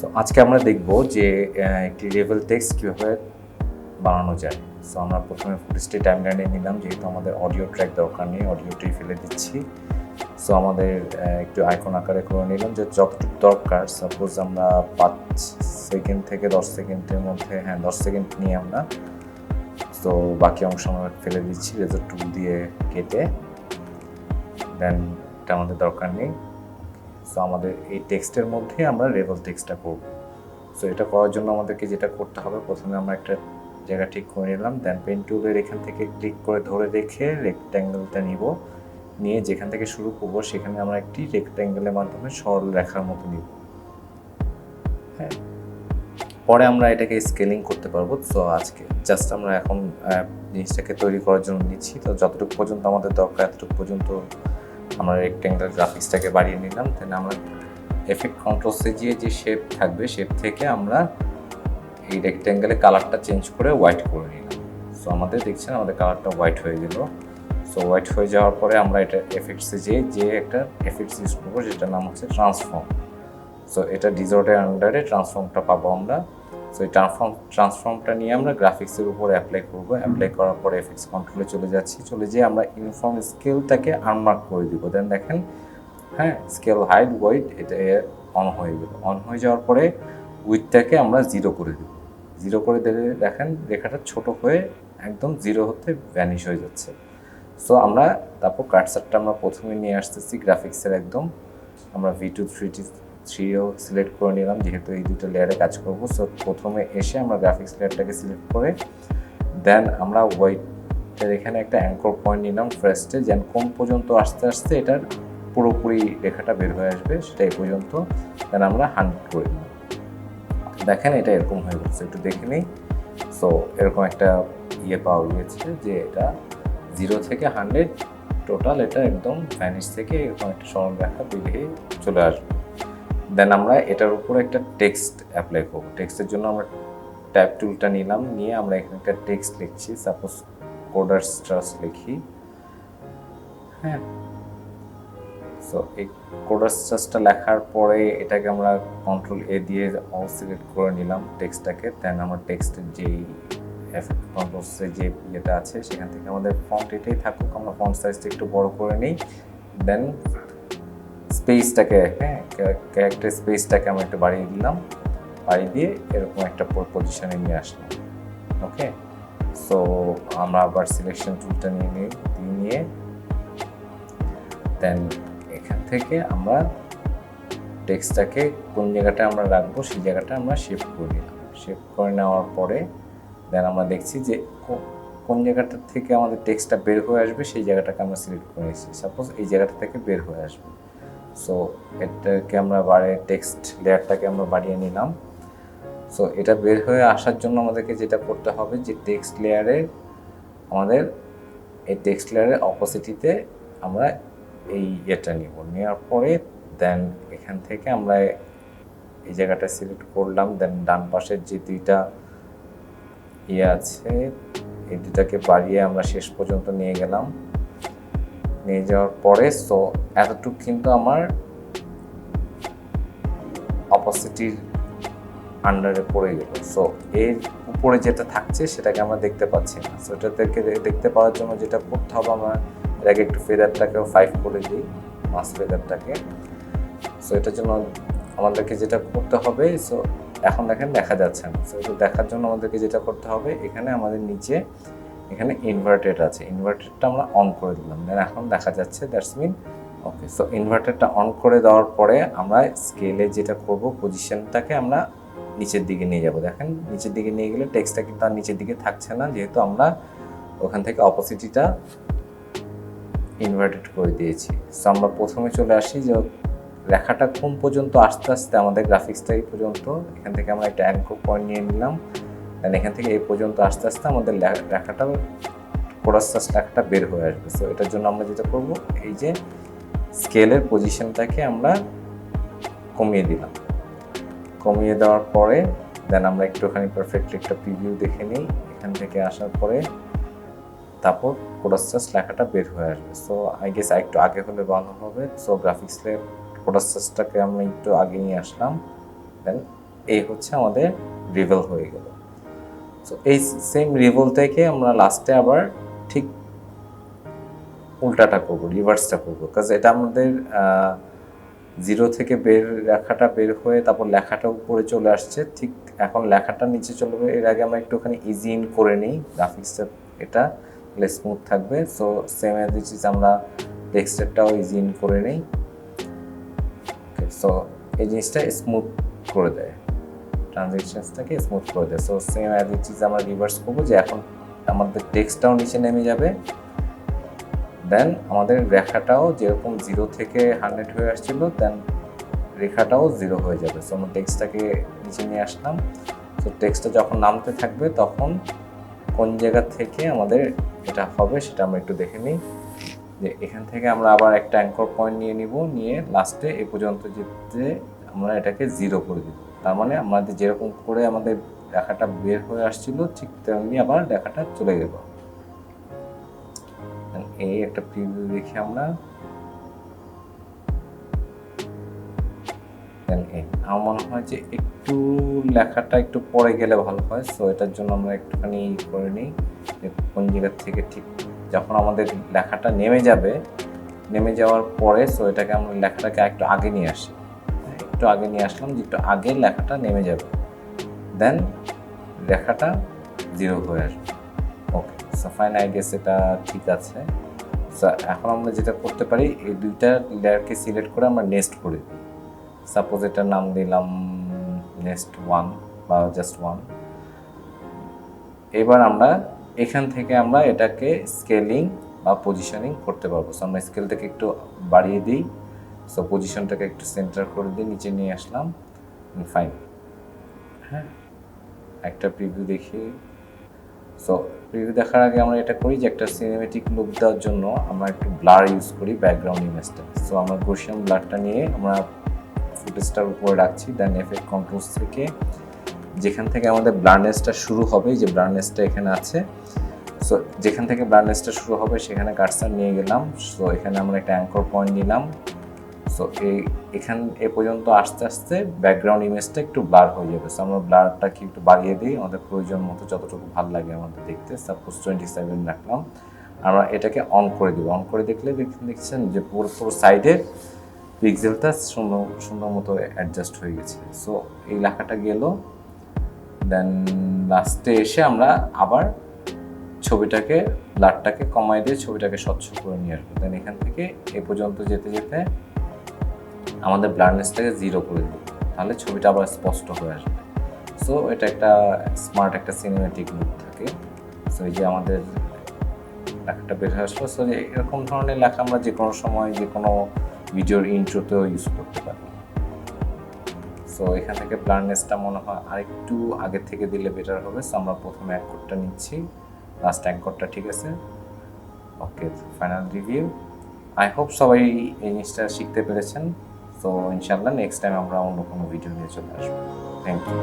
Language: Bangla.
সো আজকে আমরা দেখব যে একটি লেভেল টেক্সট কীভাবে বানানো যায়। সো আমরা প্রথমে ফুটেজটি টাইমলাইনে নিলাম, যেহেতু আমাদের অডিও ট্র্যাক দরকার নেই, অডিওটি ফেলে দিচ্ছি। সো আমাদের একটু আইকন আকারে করে নিলাম যে যতটুকু দরকার। সাপোজ আমরা 5 সেকেন্ড থেকে 10 সেকেন্ডের মধ্যে, 10 সেকেন্ড নিয়ে আমরা, সো বাকি অংশ আমরা ফেলে দিচ্ছি রেজার টুল দিয়ে কেটে। দেন এটা আমাদের দরকার নেই। সো আমাদের এই টেক্সটের মধ্যে আমরা লেভেল টেক্সটটা করব। সো এটা করার জন্য আমাদেরকে যেটা করতে হবে, প্রথমে আমরা একটা জায়গা ঠিক করে নিলাম। দেন পেন টুলের এখান থেকে ক্লিক করে ধরে রেখে রেক্ট্যাঙ্গেলটা নিব, নিয়ে যেখান থেকে শুরু করব সেখানে আমরা একটি রেক্ট্যাঙ্গেলের মাধ্যমে সরল রেখার মতো নিব। হ্যাঁ, পরে আমরা এটাকে স্কেলিং করতে পারবো। সো আজকে জাস্ট আমরা এখন জিনিসটাকে তৈরি করার জন্য নিচ্ছি। তো যতটুকু পর্যন্ত আমাদের দরকার এতটুকু পর্যন্ত আমরা রেক্ট্যাঙ্গেল গ্রাফিক্সটাকে বাড়িয়ে নিলাম। দেন আমরা এফেক্ট কন্ট্রোল সে যে শেপ থাকবে, শেপ থেকে আমরা এই রেক্ট্যাঙ্গেলের কালারটা চেঞ্জ করে হোয়াইট করে নিলাম। সো আমাদের দেখছেন আমাদের কালারটা হোয়াইট হয়ে গেল। সো হোয়াইট হয়ে যাওয়ার পরে আমরা এটা এফেক্টসে যে একটা এফেক্টস ইউজ করবো, যেটার নাম হচ্ছে ট্রান্সফর্ম। সো এটা ডিজর্টের আন্ডারে ট্রান্সফর্মটা পাবো আমরা। সো এই ট্রান্সফর্মটা নিয়ে আমরা গ্রাফিক্সের উপর অ্যাপ্লাই করবো। অ্যাপ্লাই করার পরে এফেক্টস কন্ট্রোলে চলে যাচ্ছি, চলে যেয়ে আমরা ইউনিফর্ম স্কেলটাকে আনমার্ক করে দিব। দেন দেখেন, স্কেল হাইট ওয়েট এটা অন হয়ে গেল। অন হয়ে যাওয়ার পরে উইথটাকে আমরা 0 করে দেব। 0 করে দিলে দেখেন রেখাটা ছোট হয়ে একদম 0 হতে ভ্যানিশ হয়ে যাচ্ছে। সো আমরা তারপর কাটসারটা আমরা প্রথমে নিয়ে আসতেছি গ্রাফিক্সের একদম, আমরা V2 3ও সিলেক্ট করে নিলাম, যেহেতু এই দুটো লেয়ারে কাজ করব। সো প্রথমে এসে আমরা গ্রাফিক্স লেয়ারটাকে সিলেক্ট করে দেন আমরা ওয়াইটের এখানে একটা অ্যাঙ্কর পয়েন্ট নিলাম ফার্স্টে, যেন কোন পর্যন্ত আস্তে আস্তে এটার পুরোপুরি রেখাটা বের হয়ে আসবে সেটা এই পর্যন্ত। দেন আমরা 100 করে দিলাম। দেখেন এটা এরকম হয়ে যাচ্ছে, একটু দেখে নিই। সো এরকম একটা পাওয়া গিয়েছে যে এটা 0 থেকে 100 টোটাল, এটা একদম ভ্যানিশ থেকে এরকম একটা সরল রেখা বেরিয়ে চলে আসবে। দেন আমরা এটার উপর একটা টেক্সট অ্যাপ্লাই করবো। টেক্সটের জন্য আমরা ট্যাব টুলটা নিলাম, নিয়ে আমরা এখানে একটা টেক্সট লিখছি। সাপোজ CodersTrust লিখি। সো এই CodersTrustটা লেখার পরে এটাকে আমরা কন্ট্রোল A দিয়ে অল সিলেক্ট করে নিলাম টেক্সটটাকে। দেন আমরা টেক্সটের যেই এফেক্ট কন্ট্রোলসে যে ইয়েটা আছে সেখান থেকে আমাদের ফন্ট এটাই থাকুক, আমরা ফন্ট সাইজটা একটু বড় করে নিই। দেন স্পেসটাকে, ক্যারেক্টার স্পেসটাকে আমরা একটু বাড়িয়ে দিলাম, বাড়িয়ে দিয়ে এরকম একটা পজিশনে নিয়ে আসলাম। ওকে, সো আমরা আবার সিলেকশন টুলটা নিয়ে দেন এখান থেকে আমরা টেক্সটটাকে কোন জায়গাটা আমরা রাখবো সেই জায়গাটা আমরা শেপ করে নিলাম। শেপ করে নেওয়ার পরে দেন আমরা দেখছি যে কোন জায়গাটা থেকে আমাদের টেক্সটটা বের হয়ে আসবে সেই জায়গাটাকে আমরা সিলেক্ট করে নিচ্ছি। সাপোজ এই জায়গাটা থেকে বের হয়ে আসবে। সো এটাকে আমরা টেক্সট লেয়ারটাকে আমরা বাড়িয়ে নিলাম। সো এটা বের হয়ে আসার জন্য আমাদেরকে যেটা করতে হবে, যে টেক্সট লেয়ারের অপোজিটিতে আমরা এই নেওয়ার পরে দেন এখান থেকে আমরা এই জায়গাটা সিলেক্ট করলাম। দেন ডান পাশের যে দুইটা আছে এই দুটাকে বাড়িয়ে আমরা শেষ পর্যন্ত নিয়ে গেলাম। নিয়ে যাওয়ার পরে সো এতটুকু কিন্তু আমার অপোজিটির আন্ডারে পড়ে গেল। সো এর উপরে যেটা থাকছে সেটাকে আমরা দেখতে পাচ্ছি না। সো এটা থেকে দেখতে পাওয়ার জন্য যেটা করতে হবে, আমরা এটাকে একটু ফেদারটাকেও 5 করে দিই, মাস ফেদারটাকে। সো এটার জন্য আমাদেরকে যেটা করতে হবে, সো এখন দেখেন দেখা যাচ্ছে না। সো এটা দেখার জন্য আমাদেরকে যেটা করতে হবে, এখানে আমাদের নিচে এখানে ইনভার্টেড আছে, ইনভার্টেডটা আমরা অন করে দিলাম। দেন এখন দেখা যাচ্ছে, দ্যাটস মিন ওকে। সো ইনভার্টেডটা অন করে দেওয়ার পরে আমরা স্কেলে যেটা করব, পজিশনটাকে আমরা নিচের দিকে নিয়ে যাব। দেখেন নিচের দিকে নিয়ে গেলে টেক্সটটা কিন্তু আর নিচের দিকে থাকছে না, যেহেতু আমরা ওখান থেকে অপোজিটিটা ইনভার্টেড করে দিয়েছি। সো আমরা প্রথমে চলে আসি যে রেখাটা কোন পর্যন্ত আস্তে আস্তে আমাদের গ্রাফিক্সটা এই পর্যন্ত, এখান থেকে আমরা একটা অ্যাঙ্কর পয়েন্ট নিয়ে নিলাম। দেন এখান থেকে এই পর্যন্ত আস্তে আস্তে আমাদের রেখাটা CodersTrust লেখাটা বের হয়ে আসবে। সো এটার জন্য আমরা যেটা করব, এই যে স্কেলের পজিশনটাকে আমরা কমিয়ে দিলাম। কমিয়ে দেওয়ার পরে দেন আমরা একটুখানি পারফেক্টলি একটা প্রিভিউ দেখে নিই। এখান থেকে আসার পরে তারপর CodersTrust লেখাটা বের হয়ে আসবে। সো আই গেস একটু আগে হলে ভালো হবে। সো গ্রাফিক্সে CodersTrustটাকে আমরা একটু আগে নিয়ে আসলাম। দেন এই হচ্ছে আমাদের রিভেল হয়ে গেল। সো এই সেম রিভেল থেকে আমরা লাস্টে আবার ঠিক উল্টাটা করবো, রিভার্সটা করবো, কাজ এটা আমাদের জিরো থেকে লেখাটা বের হয়ে তারপর লেখাটা উপরে চলে আসছে, ঠিক এখন লেখাটা নিচে চলবে। এর আগে আমরা একটুখানি ইজি ইন করে নিই গ্রাফিক্সটা, এটা স্মুথ থাকবে। So same as it is আমরা টেক্সচারটাও ইজি ইন করে নিই। ওকে, সো এই জিনিসটা স্মুথ করে দেয়, ট্রানজেকশনসটাকে স্মুথ করে দেয়। So same as it is আমরা রিভার্স করবো, যে এখন আমাদের টেক্সটটাও নিচে নেমে যাবে, দেন আমাদের রেখাটাও যেরকম 0 থেকে 100 হয়ে আসছিল, দেন রেখাটাও 0 হয়ে যাবে। সো আমরা টেক্সটটাকে নিচে নিয়ে আসলাম। তো টেক্সটটা যখন নামতে থাকবে তখন কোন জায়গা থেকে আমাদের এটা হবে সেটা আমরা একটু দেখে নিই। যে এখান থেকে আমরা আবার একটা অ্যাঙ্কর পয়েন্ট নিয়ে নিব, নিয়ে লাস্টে এ পর্যন্ত যেতে আমরা এটাকে 0 করে দিব। তার মানে আমাদের যেরকম করে আমাদের রেখাটা বের হয়ে আসছিল ঠিক তেমনি আবার রেখাটা চলে গেল। এই একটা প্রিভিউ দেখি আমরা। আমার মনে হয় যে একটু লেখাটা একটু পরে গেলে ভালো হয়। সো এটার জন্য আমরা একটুখানি করে নিই যে কোন জায়গা থেকে ঠিক যখন আমাদের লেখাটা নেমে যাবে, নেমে যাওয়ার পরে সো এটাকে আমরা লেখাটাকে একটু আগে নিয়ে আসি, একটু আগে নিয়ে আসলাম, যে একটু আগে লেখাটা নেমে যাবে, দেন লেখাটা 0 হয়ে আসবে। ওকে, সো ফাইন, আই গেস এটা ঠিক আছে। সো এখন আমরা যেটা করতে পারি, এই দুইটা লেয়ারকে সিলেক্ট করে আমরা নেক্সট করে দিই। সাপোজ এটার নাম দিলাম নেক্সট 1 বা জাস্ট 1। এবার আমরা এখান থেকে আমরা এটাকে স্কেলিং বা পজিশনিং করতে পারবো। সো আমরা স্কেলটাকে একটু বাড়িয়ে দিই, সো পজিশনটাকে একটু সেন্টার করে দিয়ে নিচে নিয়ে আসলাম। ফাইন, হ্যাঁ, একটা প্রিভিউ দেখি। সো প্রিভিউ দেখার আগে আমরা এটা করি যে একটা সিনেমেটিক লুক দেওয়ার জন্য আমরা একটু ব্লার ইউজ করি ব্যাকগ্রাউন্ড ইমেজটা। সো আমরা গসিয়ান ব্লারটা নিয়ে আমরা ফুটেজটার উপরে রাখছি, দেন এফেক্ট কন্ট্রোলস থেকে যেখান থেকে আমাদের ব্লারনেসটা শুরু হবে, যে ব্লারনেসটা এখানে আছে, সো যেখান থেকে ব্লারনেসটা শুরু হবে সেখানে কার্সার নিয়ে গেলাম। সো এখানে আমরা একটা অ্যাঙ্কর পয়েন্ট নিলাম। সো এখান এ পর্যন্ত আস্তে আস্তে ব্যাকগ্রাউন্ড ইমেজটা একটু ব্লার হয়ে যাবে। সো আমরা ব্লারটাকে একটু বাড়িয়ে দিই আমাদের প্রয়োজন মতো, যতটুকু ভালো লাগে আমাদের দেখতে। সাপোজ 27 রাখলাম। আমরা এটাকে অন করে দিব। অন করে দেখলে দেখছেন যে পুরো সাইডে পিক্সেলটা সুন্দর মতো অ্যাডজাস্ট হয়ে গেছে। সো এই লেখাটা গেল, দেন লাস্টে এসে আমরা আবার ছবিটাকে ব্লারটাকে কমাই দিয়ে ছবিটাকে স্বচ্ছ করে নিয়ে আসবো। দেন এখান থেকে এ পর্যন্ত যেতে যেতে আমাদের ব্লারনেসটাকে 0 করে দিই, তাহলে ছবিটা আবার স্পষ্ট হয়ে আসবে। সো এটা একটা স্মার্ট একটা সিনেমেটিক লুক থাকে। সো এই যে আমাদের লেখাটা বের হয়ে আসলো। সো এরকম ধরনের লেখা আমরা যে কোনো সময় যে কোনো ভিডিওর ইন্ট্রোতেও ইউজ করতে পারি। সো এখান থেকে ব্লারনেসটা মনে হয় আরেকটু আগে থেকে দিলে বেটার হবে। সো আমরা প্রথমে অ্যাঙ্করটা নিচ্ছি, লাস্ট অ্যাঙ্করটা ঠিক আছে। ওকে, ফাইনাল রিভিউ। আই হোপ সবাই এই জিনিসটা শিখতে পেরেছেন। সো ইনশাআল্লাহ নেক্সট টাইম আমরা অন্য কোনো ভিডিও নিয়ে চলে আসবো। Thank you.